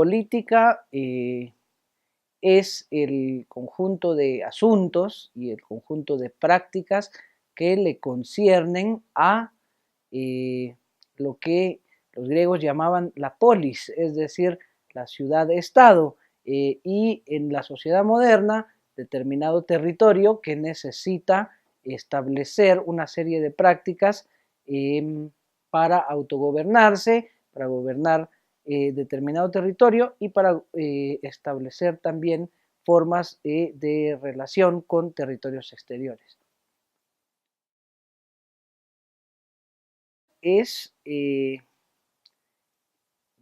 política es el conjunto de asuntos y el conjunto de prácticas que le conciernen a lo que los griegos llamaban la polis, es decir, la ciudad-estado, y en la sociedad moderna, determinado territorio que necesita establecer una serie de prácticas para autogobernarse, para gobernar determinado territorio y para establecer también formas de relación con territorios exteriores. Es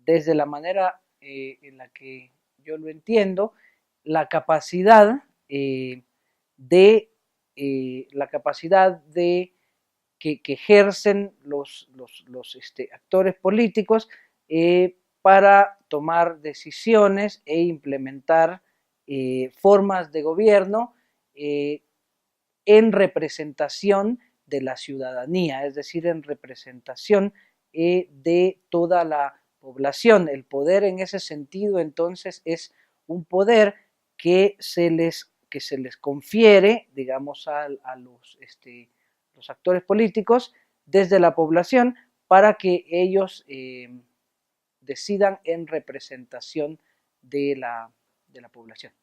desde la manera en la que yo lo entiendo, la capacidad de que ejercen los actores políticos para tomar decisiones e implementar formas de gobierno en representación de la ciudadanía, es decir, en representación de toda la población. El poder en ese sentido, entonces, es un poder que se les confiere, digamos, a los actores políticos desde la población para que ellos decidan en representación de la población.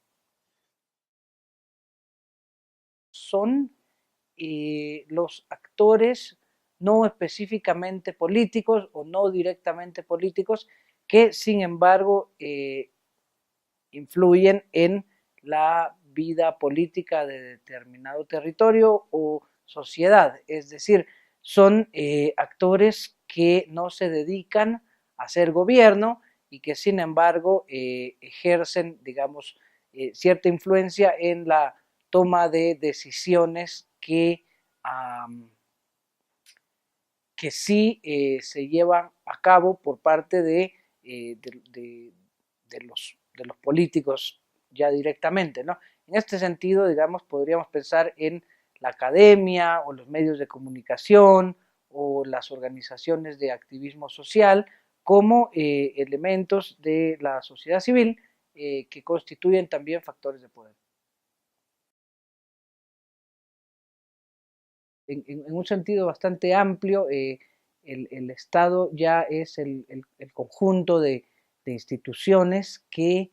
Son los actores no específicamente políticos o no directamente políticos que sin embargo influyen en la vida política de determinado territorio o sociedad, es decir, son actores que no se dedican a hacer gobierno y que sin embargo ejercen, digamos, cierta influencia en la toma de decisiones que sí se llevan a cabo por parte de los políticos ya directamente, ¿no? En este sentido, digamos, podríamos pensar en la academia o los medios de comunicación o las organizaciones de activismo social como elementos de la sociedad civil que constituyen también factores de poder. En un sentido bastante amplio, el Estado ya es el conjunto de instituciones que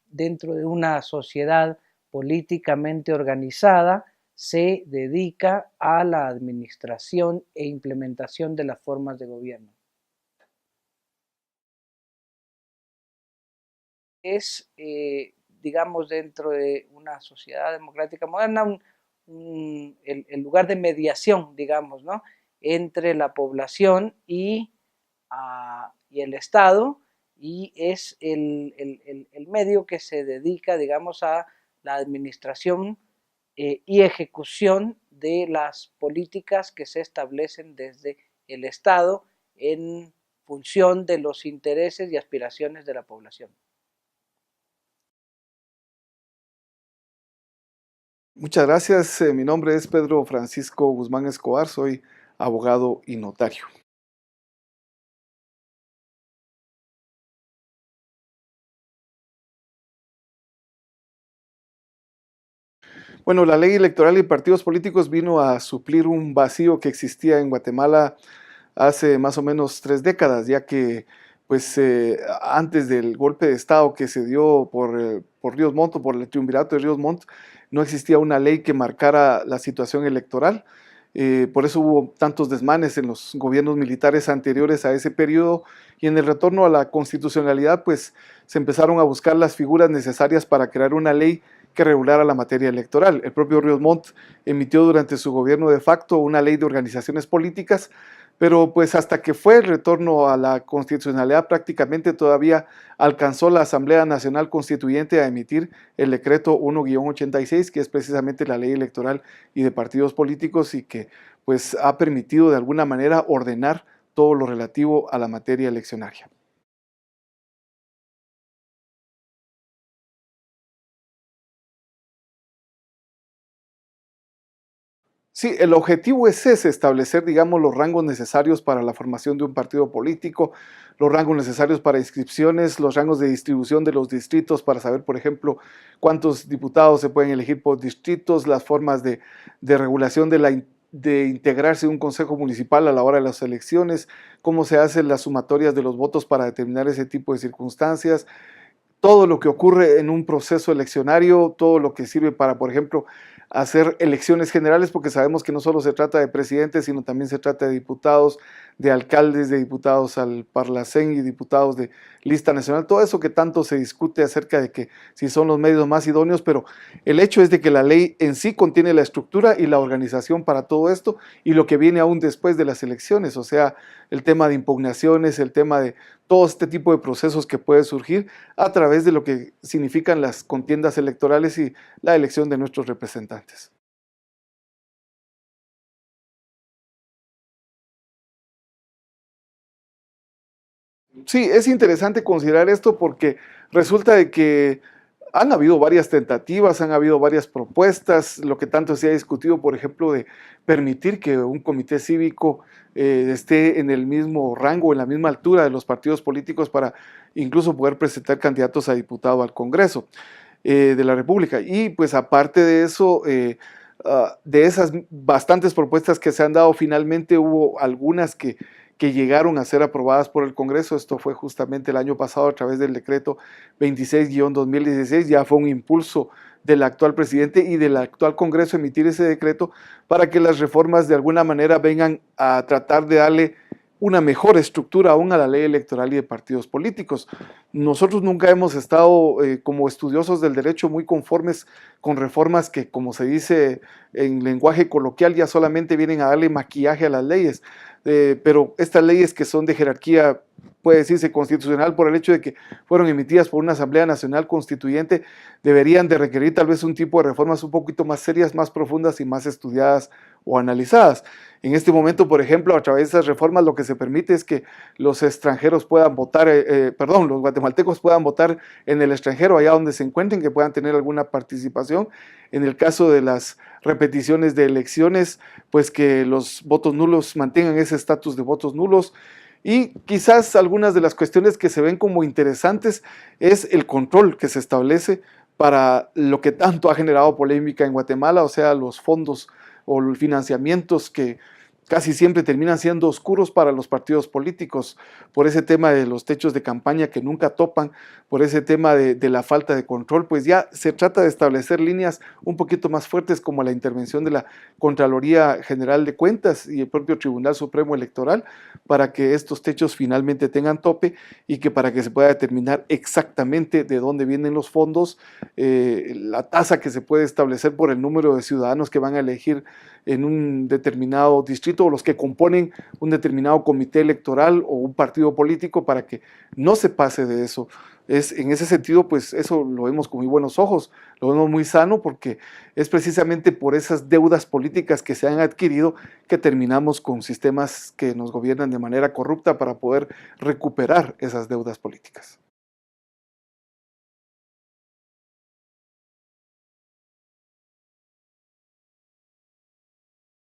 dentro de una sociedad políticamente organizada se dedica a la administración e implementación de las formas de gobierno. Es, digamos, dentro de una sociedad democrática moderna, el lugar de mediación, digamos, ¿no? Entre la población y el Estado, y es el medio que se dedica, digamos, a la administración y ejecución de las políticas que se establecen desde el Estado en función de los intereses y aspiraciones de la población. Muchas gracias. Mi nombre es Pedro Francisco Guzmán Escobar, soy abogado y notario. Bueno, la ley electoral y partidos políticos vino a suplir un vacío que existía en Guatemala hace más o menos 3 décadas, ya que pues antes del golpe de Estado que se dio por Ríos Montt, por el triunvirato de Ríos Montt, no existía una ley que marcara la situación electoral. Por eso hubo tantos desmanes en los gobiernos militares anteriores a ese periodo, y en el retorno a la constitucionalidad pues se empezaron a buscar las figuras necesarias para crear una ley que regulara la materia electoral. El propio Ríos Montt emitió durante su gobierno de facto una ley de organizaciones políticas, pero pues hasta que fue el retorno a la constitucionalidad prácticamente todavía alcanzó la Asamblea Nacional Constituyente a emitir el decreto 1-86, que es precisamente la ley electoral y de partidos políticos, y que pues ha permitido de alguna manera ordenar todo lo relativo a la materia eleccionaria. Sí, el objetivo es ese, establecer, digamos, los rangos necesarios para la formación de un partido político, los rangos necesarios para inscripciones, los rangos de distribución de los distritos para saber, por ejemplo, cuántos diputados se pueden elegir por distritos, las formas de regulación de integrarse en un consejo municipal a la hora de las elecciones, cómo se hacen las sumatorias de los votos para determinar ese tipo de circunstancias, todo lo que ocurre en un proceso eleccionario, todo lo que sirve para, por ejemplo, hacer elecciones generales, porque sabemos que no solo se trata de presidentes, sino también se trata de diputados, de alcaldes, de diputados al Parlacén y diputados de lista nacional, todo eso que tanto se discute acerca de que si son los medios más idóneos, pero el hecho es de que la ley en sí contiene la estructura y la organización para todo esto y lo que viene aún después de las elecciones, o sea, el tema de impugnaciones, el tema de todo este tipo de procesos que puede surgir a través de lo que significan las contiendas electorales y la elección de nuestros representantes. Sí, es interesante considerar esto porque resulta de que han habido varias tentativas, han habido varias propuestas, lo que tanto se ha discutido, por ejemplo, de permitir que un comité cívico esté en el mismo rango, en la misma altura de los partidos políticos para incluso poder presentar candidatos a diputado al Congreso de la República. Y pues aparte de eso, de esas bastantes propuestas que se han dado, finalmente hubo algunas que llegaron a ser aprobadas por el Congreso. Esto fue justamente el año pasado a través del decreto 26-2016, ya fue un impulso del actual presidente y del actual Congreso emitir ese decreto para que las reformas de alguna manera vengan a tratar de darle una mejor estructura aún a la ley electoral y de partidos políticos. Nosotros nunca hemos estado como estudiosos del derecho muy conformes con reformas que, como se dice en lenguaje coloquial, ya solamente vienen a darle maquillaje a las leyes. Pero estas leyes que son de jerarquía, puede decirse constitucional por el hecho de que fueron emitidas por una Asamblea Nacional Constituyente, deberían de requerir tal vez un tipo de reformas un poquito más serias, más profundas y más estudiadas o analizadas. En este momento, por ejemplo, a través de esas reformas lo que se permite es que los extranjeros puedan votar, los guatemaltecos puedan votar en el extranjero, allá donde se encuentren, que puedan tener alguna participación. En el caso de las repeticiones de elecciones, pues que los votos nulos mantengan ese estatus de votos nulos. Y quizás algunas de las cuestiones que se ven como interesantes es el control que se establece para lo que tanto ha generado polémica en Guatemala, o sea, los fondos o los financiamientos que casi siempre terminan siendo oscuros para los partidos políticos, por ese tema de los techos de campaña que nunca topan, por ese tema de la falta de control, pues ya se trata de establecer líneas un poquito más fuertes como la intervención de la Contraloría General de Cuentas y el propio Tribunal Supremo Electoral para que estos techos finalmente tengan tope y que para que se pueda determinar exactamente de dónde vienen los fondos, la tasa que se puede establecer por el número de ciudadanos que van a elegir en un determinado distrito o los que componen un determinado comité electoral o un partido político para que no se pase de eso. En ese sentido, pues eso lo vemos con muy buenos ojos, lo vemos muy sano porque es precisamente por esas deudas políticas que se han adquirido que terminamos con sistemas que nos gobiernan de manera corrupta para poder recuperar esas deudas políticas.